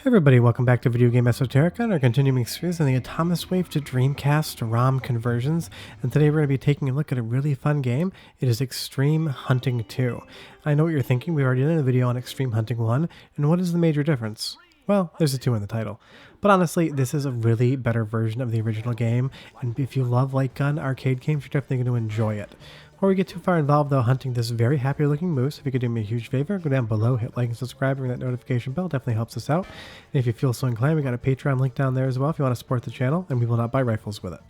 Hey everybody, welcome back to Video Game Esoterica and our continuing series on the Atomiswave to Dreamcast ROM conversions. And today we're going to be taking a look at a really fun game. It is Extreme Hunting 2. I know what you're thinking, we already did a video on Extreme Hunting 1, and what is the major difference? Well, there's a 2 in the title. But honestly, this is a really better version of the original game, and if you love light gun arcade games, you're definitely going to enjoy it. Before we get too far involved though, hunting this very happy looking moose, if you could do me a huge favor, go down below, hit like and subscribe, ring that notification bell, definitely helps us out. And if you feel so inclined, we got a Patreon link down there as well if you want to support the channel, and we will not buy rifles with it.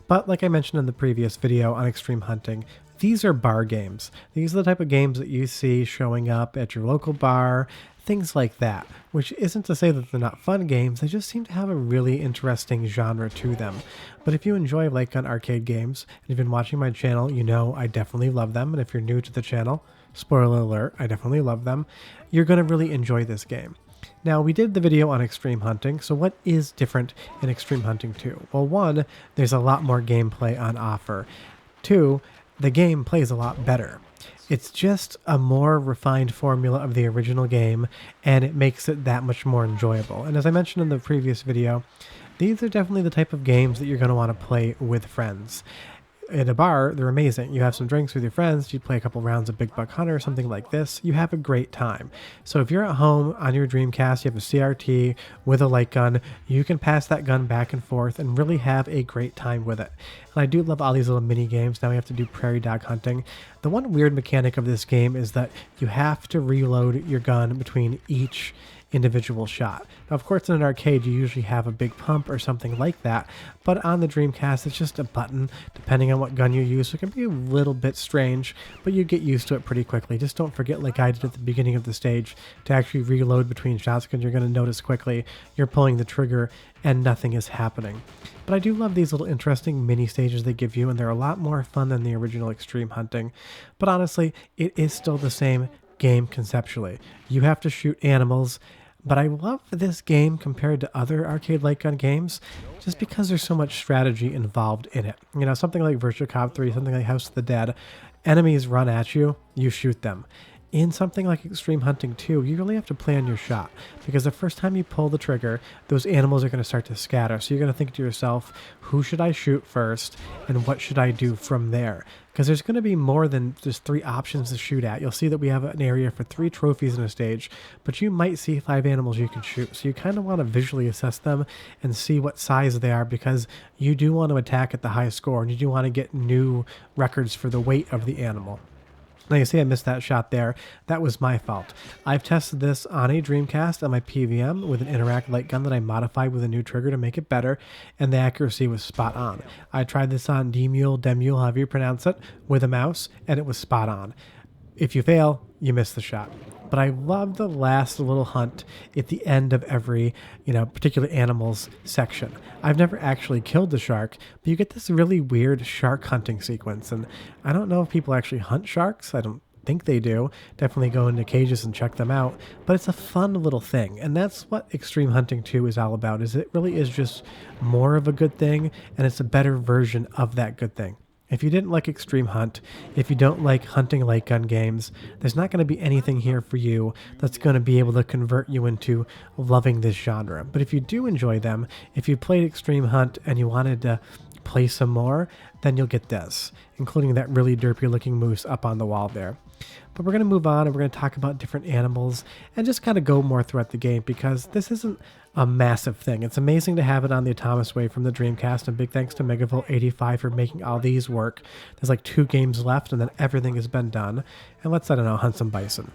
But like I mentioned in the previous video on Extreme Hunting, these are bar games. These are the type of games that you see showing up at your local bar, things like that, which isn't to say that they're not fun games, they just seem to have a really interesting genre to them. But if you enjoy light gun arcade games, and you've been watching my channel, you know I definitely love them, and if you're new to the channel, spoiler alert, I definitely love them, you're going to really enjoy this game. Now, we did the video on Extreme Hunting, so what is different in Extreme Hunting 2? Well, one, there's a lot more gameplay on offer. Two, the game plays a lot better. It's just a more refined formula of the original game, and it makes it that much more enjoyable. And as I mentioned in the previous video, these are definitely the type of games that you're going to want to play with friends. At a bar, they're amazing. You have some drinks with your friends, you play a couple rounds of Big Buck Hunter or something like this, you have a great time. So if you're at home on your Dreamcast, you have a CRT with a light gun, you can pass that gun back and forth and really have a great time with it. And I do love all these little mini games. Now we have to do prairie dog hunting. The one weird mechanic of this game is that you have to reload your gun between each individual shot. Now, of course, in an arcade, you usually have a big pump or something like that, but on the Dreamcast, it's just a button, depending on what gun you use, so it can be a little bit strange, but you get used to it pretty quickly. Just don't forget, like I did at the beginning of the stage, to actually reload between shots, because you're going to notice quickly you're pulling the trigger and nothing is happening. But I do love these little interesting mini stages they give you, and they're a lot more fun than the original Extreme Hunting. But honestly, it is still the same game conceptually. You have to shoot animals, but I love this game compared to other arcade light gun games just because there's so much strategy involved in it. You know, something like Virtua Cop 3, something like House of the Dead, enemies run at you, you shoot them. In something like Extreme Hunting 2, you really have to plan your shot, because the first time you pull the trigger, those animals are going to start to scatter. So you're going to think to yourself, who should I shoot first, and what should I do from there? Because there's going to be more than just 3 options to shoot at. You'll see that we have an area for 3 trophies in a stage, but you might see 5 animals you can shoot. So you kind of want to visually assess them and see what size they are, because you do want to attack at the high score, and you do want to get new records for the weight of the animal. Now you see I missed that shot there. That was my fault. I've tested this on a Dreamcast on my PVM with an Interact light gun that I modified with a new trigger to make it better, and the accuracy was spot on. I tried this on Demule, however you pronounce it, with a mouse, and it was spot on. If you fail, you miss the shot. But I love the last little hunt at the end of every, particular animal's section. I've never actually killed the shark, but you get this really weird shark hunting sequence. And I don't know if people actually hunt sharks. I don't think they do. Definitely go into cages and check them out. But it's a fun little thing. And that's what Extreme Hunting 2 is all about, is it really is just more of a good thing, and it's a better version of that good thing. If you didn't like Extreme Hunt, if you don't like hunting light gun games, there's not going to be anything here for you that's going to be able to convert you into loving this genre. But if you do enjoy them, if you played Extreme Hunt and you wanted to play some more, then you'll get this, including that really derpy looking moose up on the wall there. But we're going to move on and we're going to talk about different animals and just kind of go more throughout the game, because this isn't a massive thing. It's amazing to have it on the Atomiswave from the Dreamcast, and big thanks to MegaVolt 85 for making all these work. There's like 2 games left and then everything has been done. And let's, I don't know, hunt some bison.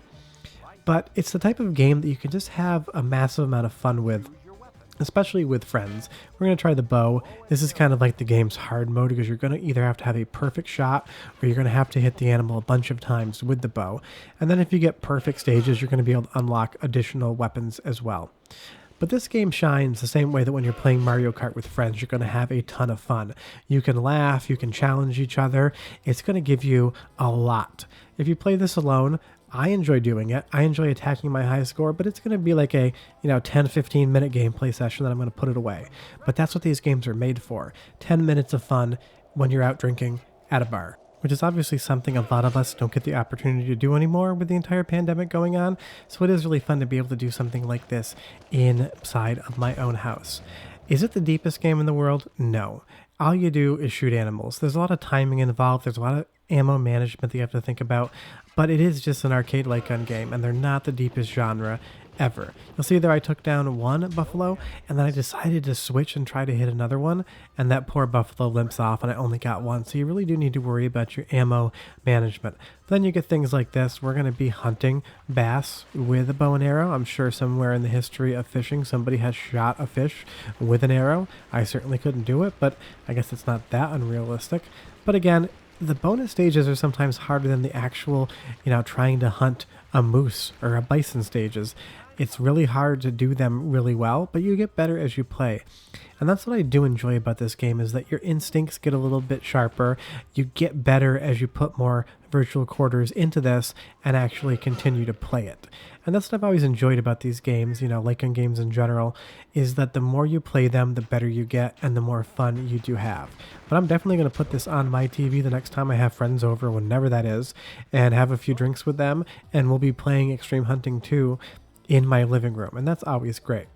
But it's the type of game that you can just have a massive amount of fun with, especially with friends. We're going to try the bow. This is kind of like the game's hard mode, because you're going to either have to have a perfect shot or you're going to have to hit the animal a bunch of times with the bow. And then if you get perfect stages, you're going to be able to unlock additional weapons as well. But this game shines the same way that when you're playing Mario Kart with friends, you're going to have a ton of fun. You can laugh, you can challenge each other. It's going to give you a lot. If you play this alone, I enjoy doing it. I enjoy attacking my high score, but it's going to be like a 10-15 minute gameplay session that I'm going to put it away. But that's what these games are made for. 10 minutes of fun when you're out drinking at a bar. which is obviously something a lot of us don't get the opportunity to do anymore with the entire pandemic going on. So it is really fun to be able to do something like this inside of my own house. Is it the deepest game in the world? No. All you do is shoot animals. There's a lot of timing involved. There's a lot of ammo management that you have to think about, but it is just an arcade light gun game, and they're not the deepest genre ever. You'll see there I took down one buffalo, and then I decided to switch and try to hit another one, and that poor buffalo limps off, and I only got one. So you really do need to worry about your ammo management. Then you get things like this. We're going to be hunting bass with a bow and arrow. I'm sure somewhere in the history of fishing, somebody has shot a fish with an arrow. I certainly couldn't do it, but I guess it's not that unrealistic. But again, the bonus stages are sometimes harder than the actual, trying to hunt a moose or a bison stages. It's really hard to do them really well, but you get better as you play. And that's what I do enjoy about this game, is that your instincts get a little bit sharper. You get better as you put more virtual quarters into this and actually continue to play it. And that's what I've always enjoyed about these games, light gun games in general, is that the more you play them, the better you get and the more fun you do have. But I'm definitely going to put this on my TV the next time I have friends over, whenever that is, and have a few drinks with them, and we'll be playing Extreme Hunting 2 in my living room, and that's always great.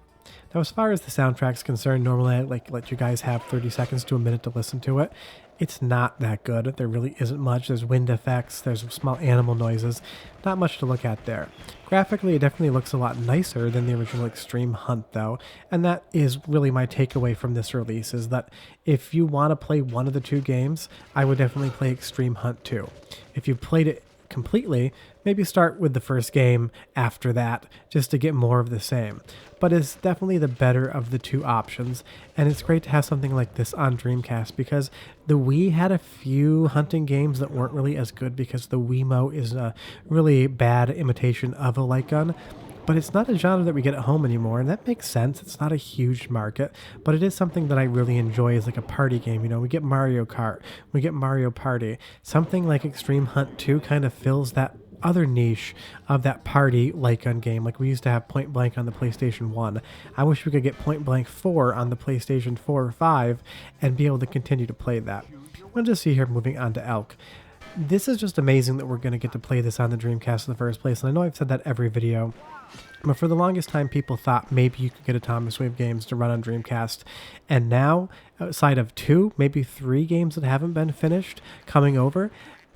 Now, as far as the soundtrack's concerned, normally I let you guys have 30 seconds to a minute to listen to it. It's not that good. There really isn't much. There's wind effects, there's small animal noises, not much to look at there. Graphically, it definitely looks a lot nicer than the original Extreme Hunt, though, and that is really my takeaway from this release, is that if you want to play one of the two games, I would definitely play Extreme Hunt 2. If you played it completely, maybe start with the first game after that, just to get more of the same. But it's definitely the better of the two options, and it's great to have something like this on Dreamcast, because the Wii had a few hunting games that weren't really as good, because the Wiimote is a really bad imitation of a light gun. But it's not a genre that we get at home anymore, and that makes sense. It's not a huge market, but it is something that I really enjoy as like a party game. We get Mario Kart, we get Mario Party. Something like Extreme Hunt 2 kind of fills that other niche of that party light gun game. Like we used to have Point Blank on the PlayStation 1. I wish we could get Point Blank 4 on the PlayStation 4 or 5 and be able to continue to play that. We'll just see here, moving on to Elk. This is just amazing that we're going to get to play this on the Dreamcast in the first place, and I know I've said that every video, but for the longest time people thought maybe you could get Atomiswave games to run on Dreamcast, and now, outside of 2, maybe 3 games that haven't been finished coming over,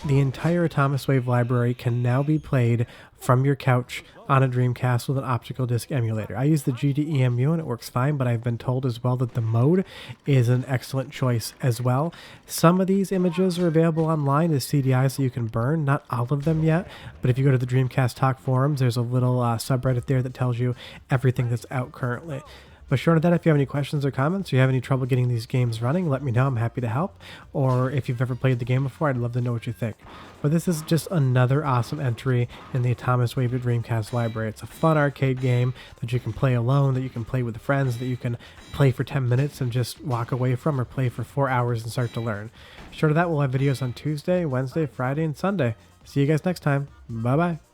the entire Atomiswave library can now be played from your couch on a Dreamcast with an optical disc emulator. I use the GDEMU and it works fine, but I've been told as well that the mode is an excellent choice as well. Some of these images are available online as CDIs that you can burn, not all of them yet, but if you go to the Dreamcast Talk forums, there's a little subreddit there that tells you everything that's out currently. But short of that, if you have any questions or comments, or you have any trouble getting these games running, let me know. I'm happy to help. Or if you've ever played the game before, I'd love to know what you think. But this is just another awesome entry in the Atomiswave to Dreamcast library. It's a fun arcade game that you can play alone, that you can play with friends, that you can play for 10 minutes and just walk away from, or play for 4 hours and start to learn. Short of that, we'll have videos on Tuesday, Wednesday, Friday, and Sunday. See you guys next time. Bye-bye.